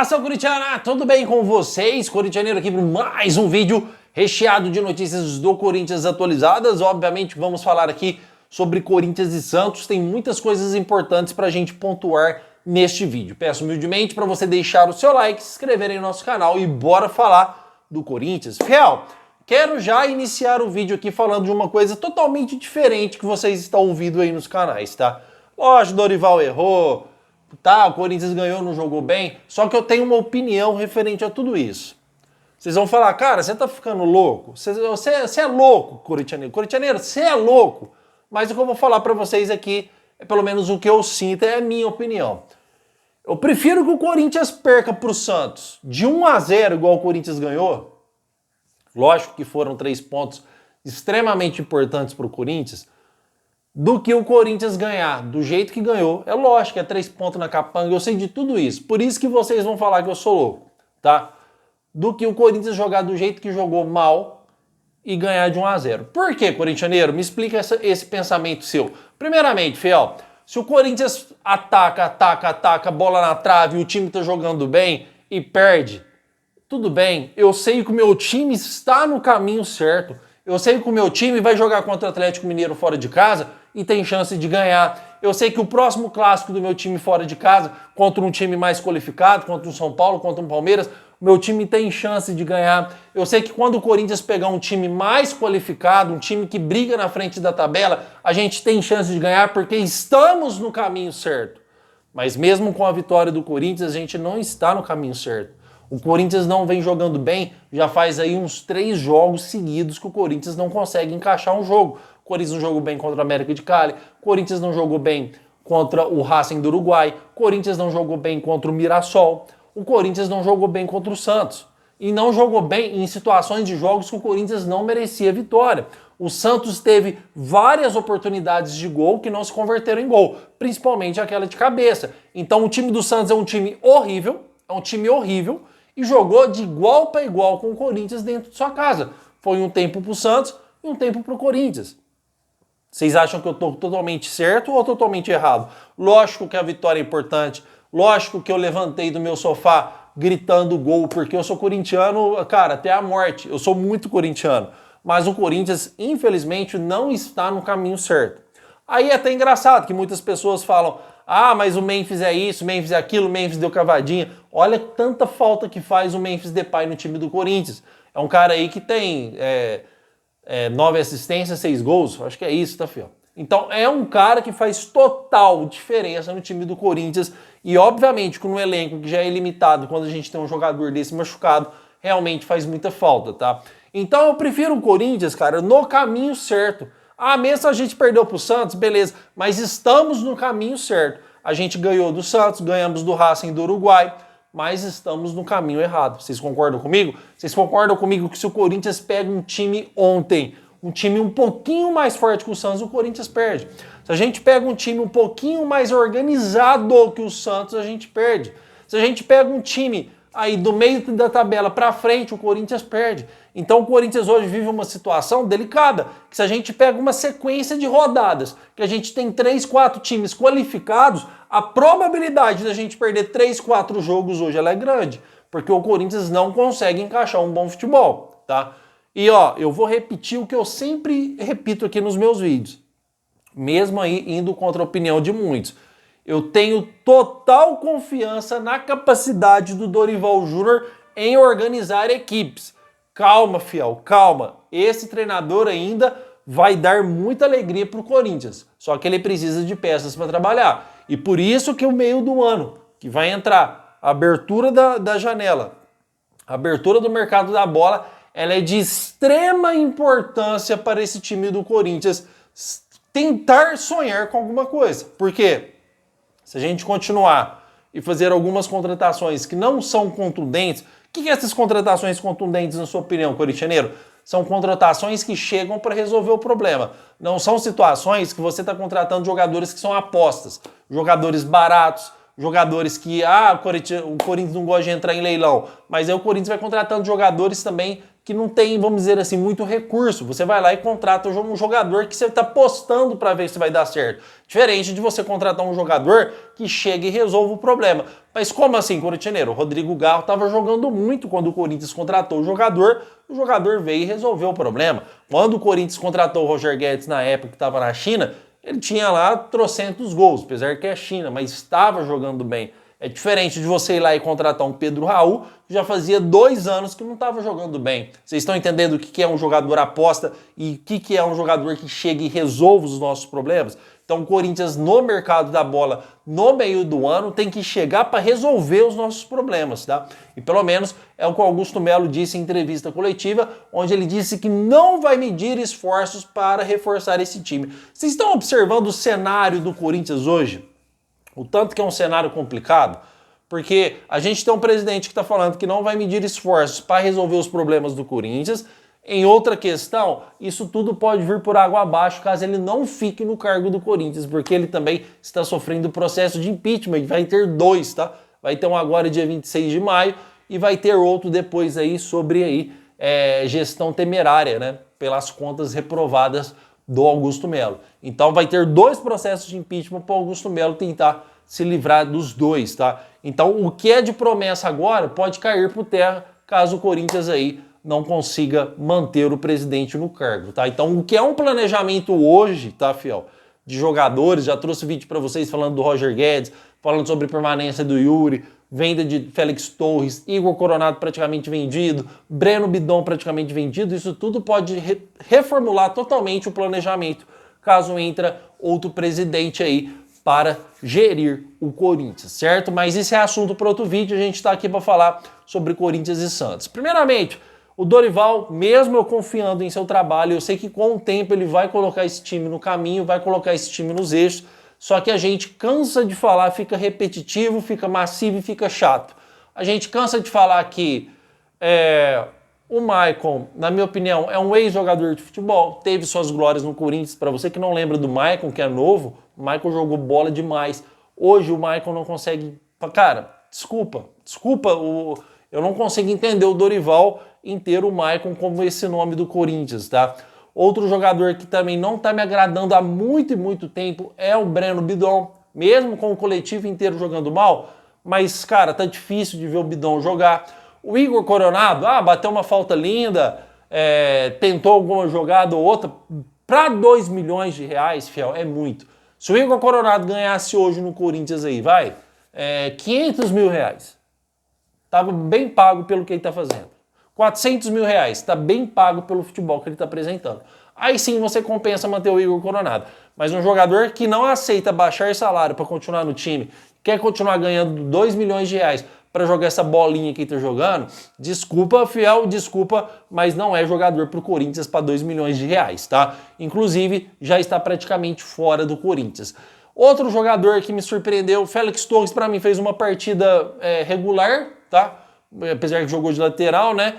Nação Corintiana, tudo bem com vocês? Corintianeiro aqui para mais um vídeo recheado de notícias do Corinthians atualizadas. Obviamente vamos falar aqui sobre Corinthians e Santos, tem muitas coisas importantes para a gente pontuar neste vídeo. Peço humildemente para você deixar o seu like, se inscrever aí no nosso canal e bora falar do Corinthians. Fiel, quero já iniciar o vídeo aqui falando de uma coisa totalmente diferente que vocês estão ouvindo aí nos canais, tá? Lógico, Dorival errou, tá, o Corinthians ganhou, não jogou bem, só que eu tenho uma opinião referente a tudo isso. Vocês vão falar, cara, você tá ficando louco? Você é louco, corintianeiro. Corintianeiro, você é louco. Mas o que eu vou falar pra vocês aqui, é pelo menos o que eu sinto, é a minha opinião. Eu prefiro que o Corinthians perca pro Santos de 1-0, igual o Corinthians ganhou. Lógico que foram 3 pontos extremamente importantes pro Corinthians, do que o Corinthians ganhar do jeito que ganhou. É lógico, é 3 pontos na capanga, eu sei de tudo isso. Por isso que vocês vão falar que eu sou louco, tá? Do que o Corinthians jogar do jeito que jogou mal e ganhar de 1-0. Por que, corintianeiro? Me explica esse pensamento seu. Primeiramente, Fiel, se o Corinthians ataca, bola na trave e o time tá jogando bem e perde, tudo bem, eu sei que o meu time está no caminho certo. Eu sei que o meu time vai jogar contra o Atlético Mineiro fora de casa e tem chance de ganhar. Eu sei que o próximo clássico do meu time fora de casa, contra um time mais qualificado, contra um São Paulo, contra um Palmeiras, o meu time tem chance de ganhar. Eu sei que quando o Corinthians pegar um time mais qualificado, um time que briga na frente da tabela, a gente tem chance de ganhar porque estamos no caminho certo. Mas mesmo com a vitória do Corinthians, a gente não está no caminho certo. O Corinthians não vem jogando bem, já faz aí uns 3 jogos seguidos que o Corinthians não consegue encaixar um jogo. O Corinthians não jogou bem contra o América de Cali, o Corinthians não jogou bem contra o Racing do Uruguai, o Corinthians não jogou bem contra o Mirassol, o Corinthians não jogou bem contra o Santos. E não jogou bem em situações de jogos que o Corinthians não merecia vitória. O Santos teve várias oportunidades de gol que não se converteram em gol, principalmente aquela de cabeça. Então o time do Santos é um time horrível, e jogou de igual para igual com o Corinthians dentro de sua casa. Foi um tempo para o Santos e um tempo para o Corinthians. Vocês acham que eu estou totalmente certo ou totalmente errado? Lógico que a vitória é importante. Lógico que eu levantei do meu sofá gritando gol, porque eu sou corintiano, cara, até a morte. Eu sou muito corintiano. Mas o Corinthians, infelizmente, não está no caminho certo. Aí é até engraçado que muitas pessoas falam: ah, mas o Memphis é isso, o Memphis é aquilo, o Memphis deu cavadinha. Olha tanta falta que faz o Memphis Depay no time do Corinthians. É um cara aí que tem 9 assistências, 6 gols. Acho que é isso, tá, filho? Então é um cara que faz total diferença no time do Corinthians. E obviamente que no elenco que já é limitado, quando a gente tem um jogador desse machucado, realmente faz muita falta, tá? Então eu prefiro o Corinthians, cara, no caminho certo. Ah, mesmo a gente perdeu pro Santos, beleza, mas estamos no caminho certo. A gente ganhou do Santos, ganhamos do Racing do Uruguai, mas estamos no caminho errado. Vocês concordam comigo? Vocês concordam comigo que se o Corinthians pega um time ontem, um time um pouquinho mais forte que o Santos, o Corinthians perde. Se a gente pega um time um pouquinho mais organizado que o Santos, a gente perde. Se a gente pega um time aí do meio da tabela para frente, o Corinthians perde. Então o Corinthians hoje vive uma situação delicada, que se a gente pega uma sequência de rodadas, que a gente tem 3, 4 times qualificados, a probabilidade da gente perder 3, 4 jogos hoje ela é grande, porque o Corinthians não consegue encaixar um bom futebol, tá? E ó, eu vou repetir o que eu sempre repito aqui nos meus vídeos, mesmo aí indo contra a opinião de muitos. Eu tenho total confiança na capacidade do Dorival Júnior em organizar equipes. Calma, fiel, calma. Esse treinador ainda vai dar muita alegria para o Corinthians. Só que ele precisa de peças para trabalhar. E por isso que o meio do ano, que vai entrar a abertura da janela, a abertura do mercado da bola, ela é de extrema importância para esse time do Corinthians tentar sonhar com alguma coisa. Por quê? Se a gente continuar e fazer algumas contratações que não são contundentes, o que é essas contratações contundentes, na sua opinião, corintianeiro? São contratações que chegam para resolver o problema. Não são situações que você está contratando jogadores que são apostas, jogadores baratos, jogadores que o Corinthians não gosta de entrar em leilão, mas aí o Corinthians vai contratando jogadores também que não tem, vamos dizer assim, muito recurso. Você vai lá e contrata um jogador que você está apostando para ver se vai dar certo. Diferente de você contratar um jogador que chega e resolve o problema. Mas como assim, corintianeiro? O Rodrigo Garro estava jogando muito quando o Corinthians contratou o jogador veio e resolveu o problema. Quando o Corinthians contratou o Roger Guedes na época que estava na China, ele tinha lá trocentos gols, apesar que é China, mas estava jogando bem. É diferente de você ir lá e contratar um Pedro Raul, que já fazia 2 anos que não estava jogando bem. Vocês estão entendendo o que é um jogador aposta e o que é um jogador que chega e resolve os nossos problemas? Então o Corinthians no mercado da bola, no meio do ano, tem que chegar para resolver os nossos problemas, tá? E pelo menos é o que o Augusto Melo disse em entrevista coletiva, onde ele disse que não vai medir esforços para reforçar esse time. Vocês estão observando o cenário do Corinthians hoje? O tanto que é um cenário complicado, porque a gente tem um presidente que está falando que não vai medir esforços para resolver os problemas do Corinthians. Em outra questão, isso tudo pode vir por água abaixo caso ele não fique no cargo do Corinthians, porque ele também está sofrendo processo de impeachment. Vai ter 2, tá? Vai ter um agora dia 26 de maio e vai ter outro depois aí sobre aí, gestão temerária, né? Pelas contas reprovadas do Augusto Melo. Então vai ter 2 processos de impeachment para o Augusto Melo tentar se livrar dos 2, tá? Então o que é de promessa agora pode cair por terra caso o Corinthians aí não consiga manter o presidente no cargo, tá? Então o que é um planejamento hoje, tá, fiel, de jogadores, já trouxe vídeo para vocês falando do Roger Guedes, falando sobre permanência do Yuri, venda de Félix Torres, Igor Coronado praticamente vendido, Breno Bidon praticamente vendido, isso tudo pode reformular totalmente o planejamento caso entre outro presidente aí para gerir o Corinthians, certo? Mas esse é assunto para outro vídeo, a gente está aqui para falar sobre Corinthians e Santos. Primeiramente, o Dorival, mesmo eu confiando em seu trabalho, eu sei que com o tempo ele vai colocar esse time no caminho, vai colocar esse time nos eixos, só que a gente cansa de falar, fica repetitivo, fica massivo e fica chato. A gente cansa de falar que o Maicon, na minha opinião, é um ex-jogador de futebol, teve suas glórias no Corinthians. Para você que não lembra do Maicon, que é novo, o Maicon jogou bola demais. Hoje o Maicon não consegue... Cara, desculpa, eu não consigo entender o Dorival em ter o Maicon como esse nome do Corinthians, tá? Outro jogador que também não tá me agradando há muito e muito tempo é o Breno Bidon, mesmo com o coletivo inteiro jogando mal, mas, cara, tá difícil de ver o Bidon jogar. O Igor Coronado, bateu uma falta linda, tentou alguma jogada ou outra, para 2 milhões de reais, fiel, é muito. Se o Igor Coronado ganhasse hoje no Corinthians aí, 500 mil reais. Tava bem pago pelo que ele tá fazendo. 400 mil reais, tá bem pago pelo futebol que ele tá apresentando. Aí sim você compensa manter o Igor Coronado. Mas um jogador que não aceita baixar salário para continuar no time, quer continuar ganhando 2 milhões de reais para jogar essa bolinha que ele tá jogando, desculpa, fiel, desculpa, mas não é jogador pro Corinthians para 2 milhões de reais, tá? Inclusive, já está praticamente fora do Corinthians. Outro jogador que me surpreendeu, Félix Torres, para mim fez uma partida regular, tá? Apesar que jogou de lateral, né?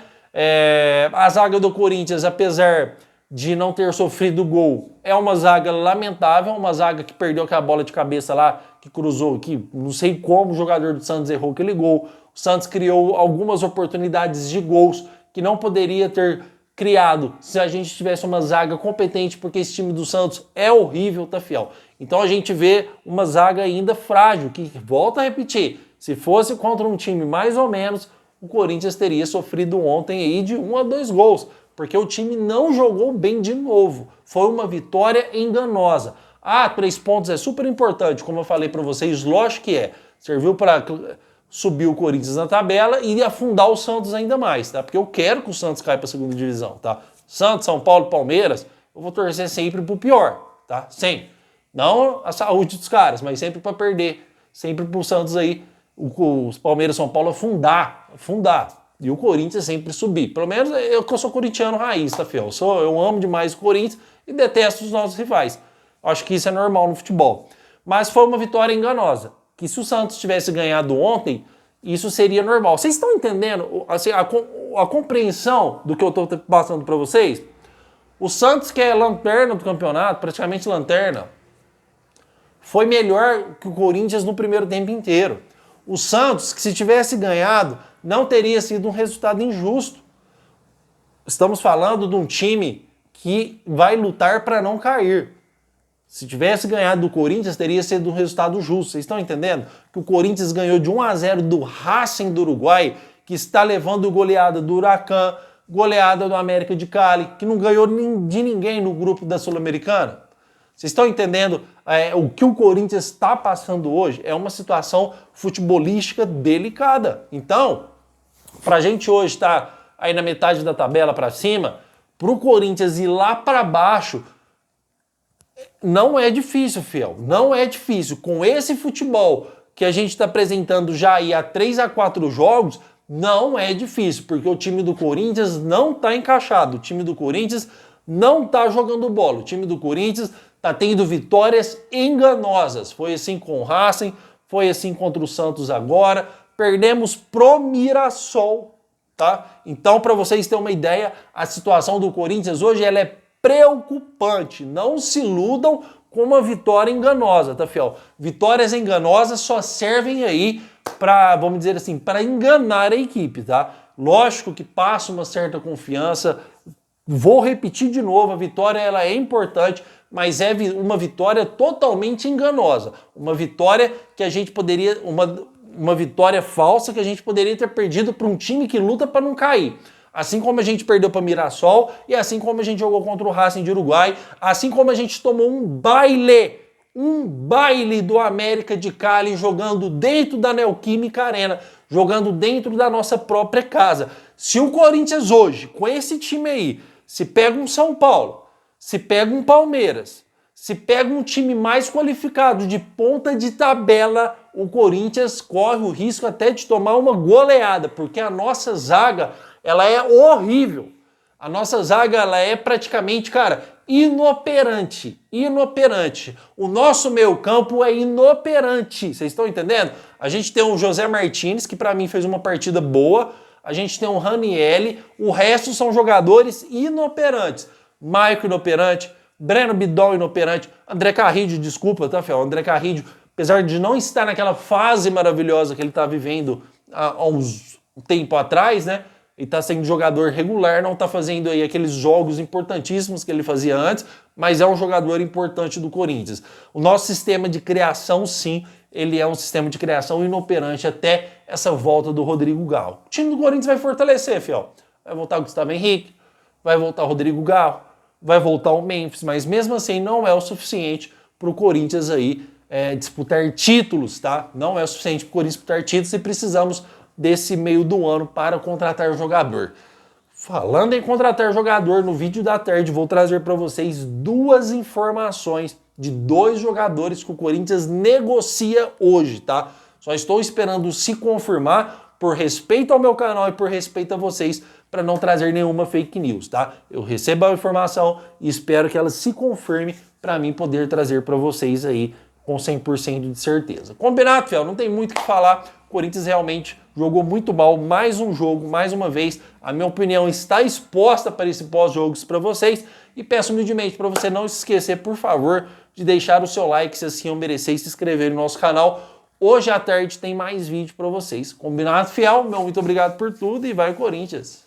A zaga do Corinthians, apesar de não ter sofrido gol, é uma zaga lamentável, uma zaga que perdeu aquela bola de cabeça lá, que cruzou, que não sei como o jogador do Santos errou aquele gol. O Santos criou algumas oportunidades de gols que não poderia ter criado se a gente tivesse uma zaga competente, porque esse time do Santos é horrível, tá, fiel? Então a gente vê uma zaga ainda frágil, que, volta a repetir, se fosse contra um time mais ou menos, o Corinthians teria sofrido ontem aí de 1 a 2 gols, porque o time não jogou bem de novo. Foi uma vitória enganosa. 3 pontos é super importante, como eu falei para vocês, lógico que é. Serviu para subir o Corinthians na tabela e afundar o Santos ainda mais, tá? Porque eu quero que o Santos caia para a segunda divisão, tá? Santos, São Paulo, Palmeiras, eu vou torcer sempre pro pior, tá? Sempre. Não a saúde dos caras, mas sempre para perder. Sempre pro Santos aí, os Palmeiras e São Paulo afundar. E o Corinthians sempre subir. Pelo menos eu sou corintiano raiz, tá, fiel? Eu amo demais o Corinthians e detesto os nossos rivais. Acho que isso é normal no futebol. Mas foi uma vitória enganosa. Que se o Santos tivesse ganhado ontem, isso seria normal. Vocês estão entendendo assim, a compreensão do que eu estou passando para vocês? O Santos, que é lanterna do campeonato, praticamente lanterna, foi melhor que o Corinthians no primeiro tempo inteiro. O Santos, que se tivesse ganhado, não teria sido um resultado injusto. estamos falando de um time que vai lutar para não cair. Se tivesse ganhado do Corinthians, teria sido um resultado justo. Vocês estão entendendo? Que o Corinthians ganhou de 1-0 do Racing do Uruguai, que está levando goleada do Huracan, goleada do América de Cali, que não ganhou de ninguém no grupo da Sul-Americana. Vocês estão entendendo o que o Corinthians está passando hoje? É uma situação futebolística delicada. Então, para a gente hoje estar aí na metade da tabela para cima, para o Corinthians ir lá para baixo, não é difícil, fiel. Não é difícil. Com esse futebol que a gente está apresentando já aí há 3 a 4 jogos, não é difícil, porque o time do Corinthians não está encaixado. O time do Corinthians não está jogando bola. O time do Corinthians está tendo vitórias enganosas. Foi assim com o Racing, foi assim contra o Santos agora. Perdemos pro Mirassol, tá? Então, para vocês terem uma ideia, a situação do Corinthians hoje ela é preocupante. Não se iludam com uma vitória enganosa, tá, fiel? Vitórias enganosas só servem aí para, vamos dizer assim, para enganar a equipe, tá? Lógico que passa uma certa confiança. Vou repetir de novo, a vitória ela é importante, mas é uma vitória totalmente enganosa. Uma vitória que a gente poderia, uma vitória falsa que a gente poderia ter perdido para um time que luta para não cair. Assim como a gente perdeu para Mirassol e assim como a gente jogou contra o Racing de Uruguai, assim como a gente tomou um baile do América de Cali jogando dentro da Neoquímica Arena, jogando dentro da nossa própria casa. Se o Corinthians hoje, com esse time aí, se pega um São Paulo, se pega um Palmeiras, se pega um time mais qualificado de ponta de tabela, o Corinthians corre o risco até de tomar uma goleada, porque a nossa zaga ela é horrível. A nossa zaga ela é praticamente, cara, inoperante. O nosso meio-campo é inoperante. Vocês estão entendendo? A gente tem o José Martins, que para mim fez uma partida boa. A gente tem o Ranieri. O resto são jogadores inoperantes. Maico inoperante. Breno Bidol inoperante. André Carrillo, desculpa, tá, Fel? André Carrillo, apesar de não estar naquela fase maravilhosa que ele está vivendo há um tempo atrás, né? Ele está sendo jogador regular, não está fazendo aí aqueles jogos importantíssimos que ele fazia antes, mas é um jogador importante do Corinthians. O nosso sistema de criação, sim, ele é um sistema de criação inoperante até essa volta do Rodrigo Galo. O time do Corinthians vai fortalecer, fiel. Vai voltar o Gustavo Henrique, vai voltar o Rodrigo Galo, vai voltar o Memphis, mas mesmo assim não é o suficiente para o Corinthians aí disputar títulos, tá? Não é o suficiente para o Corinthians disputar títulos e precisamos desse meio do ano para contratar jogador. Falando em contratar jogador, no vídeo da tarde vou trazer para vocês 2 informações de 2 jogadores que o Corinthians negocia hoje, tá? Só estou esperando se confirmar por respeito ao meu canal e por respeito a vocês para não trazer nenhuma fake news, tá? Eu recebo a informação e espero que ela se confirme para mim poder trazer para vocês aí com 100% de certeza. Combinado, fiel? Não tem muito o que falar. O Corinthians realmente jogou muito mal, mais um jogo, mais uma vez. A minha opinião está exposta para esse pós-jogos para vocês. E peço humildemente para você não se esquecer, por favor, de deixar o seu like, se assim eu merecer, e se inscrever no nosso canal. Hoje à tarde tem mais vídeo para vocês. Combinado, fiel? Meu muito obrigado por tudo e vai Corinthians!